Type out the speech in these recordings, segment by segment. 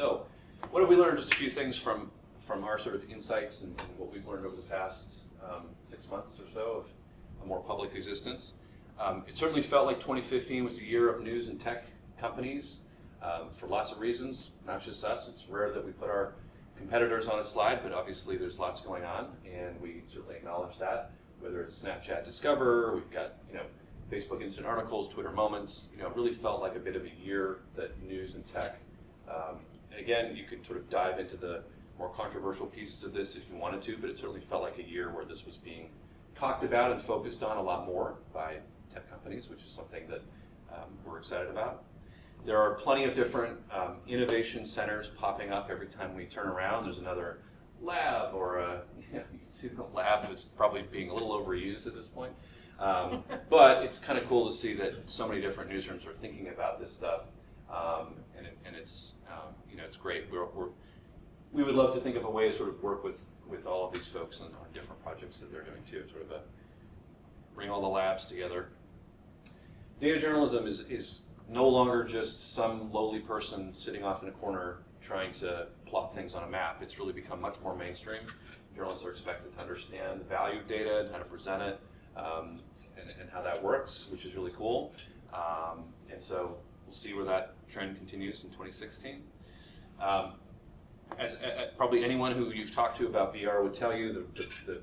So, what have we learned? Just a few things from our sort of insights and what we've learned over the past 6 months or so of a more public existence. It certainly felt like 2015 was a year of news and tech companies for lots of reasons, not just us. It's rare that we put our competitors on a slide, but obviously there's lots going on, and we certainly acknowledge that. Whether it's Snapchat Discover, we've got Facebook Instant Articles, Twitter Moments. It really felt like a bit of a year that news and tech. And again, you could sort of dive into the more controversial pieces of this if you wanted to, but it certainly felt like a year where this was being talked about and focused on a lot more by tech companies, which is something that we're excited about. There are plenty of different innovation centers popping up every time we turn around. There's another lab, or you can see the lab is probably being a little overused at this point. But it's kind of cool to see that so many different newsrooms are thinking about this stuff, and it's it's great. We would love to think of a way to sort of work with all of these folks on different projects that they're doing too, sort of bring all the labs together. Data journalism is no longer just some lowly person sitting off in a corner trying to plot things on a map. It's really become much more mainstream. Journalists are expected to understand the value of data and how to present it, and how that works, which is really cool. And so we'll see where that trend continues in 2016. As probably anyone who you've talked to about VR would tell you, the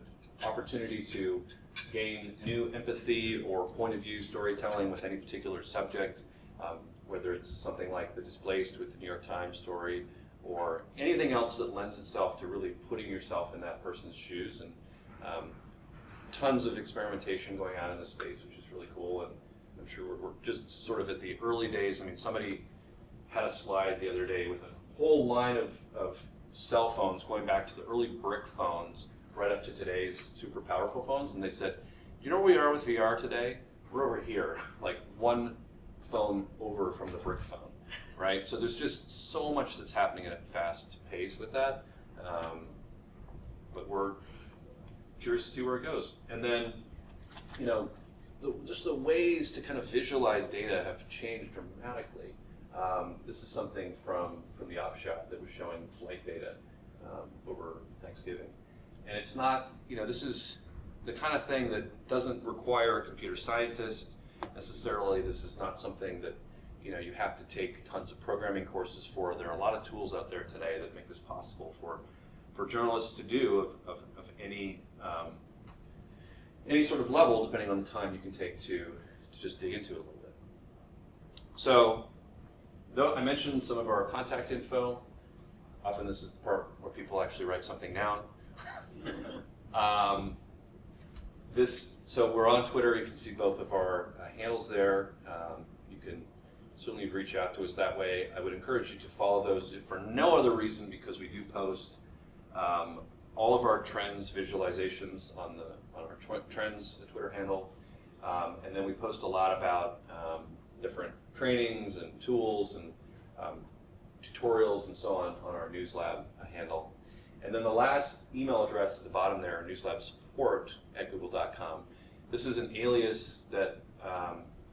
opportunity to gain new empathy or point of view storytelling with any particular subject, whether it's something like The Displaced with the New York Times story, or anything else that lends itself to really putting yourself in that person's shoes, and tons of experimentation going on in this space, which is really cool. And I'm sure we're just sort of at the early days. I mean, somebody had a slide the other day with a whole line of cell phones going back to the early brick phones right up to today's super powerful phones, and they said, you know where we are with VR today? We're over here, like one phone over from the brick phone, right? So there's just so much that's happening at a fast pace with that, but we're curious to see where it goes. And then, just the ways to kind of visualize data have changed dramatically. This is something from the op shop that was showing flight data over Thanksgiving. And it's not, this is the kind of thing that doesn't require a computer scientist necessarily. This is not something that, you have to take tons of programming courses for. There are a lot of tools out there today that make this possible for journalists to do of any sort of level, depending on the time you can take to just dig into it a little bit. So, though I mentioned some of our contact info, often this is the part where people actually write something down. So we're on Twitter. You can see both of our handles there. You can certainly reach out to us that way. I would encourage you to follow those if for no other reason, because we do post all of our trends visualizations on our trends Twitter handle, and then we post a lot about different trainings and tools and tutorials and so on our NewsLab handle. And then the last email address at the bottom there, newslabsupport@google.com. This is an alias that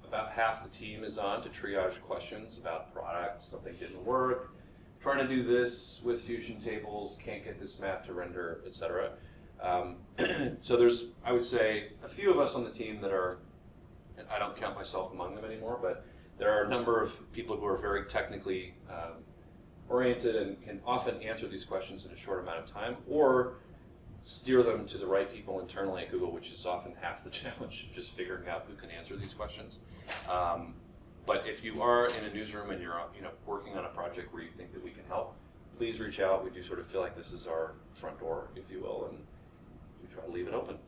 about half the team is on to triage questions about products, something didn't work, trying to do this with fusion tables, can't get this map to render, etc. So there's, I would say, a few of us on the team that are, and I don't count myself among them anymore, but there are a number of people who are very technically oriented and can often answer these questions in a short amount of time, or steer them to the right people internally at Google, which is often half the challenge, just figuring out who can answer these questions. But if you are in a newsroom and you're working on a project where you think that we can help, please reach out. We do sort of feel like this is our front door, if you will, and we try to leave it open.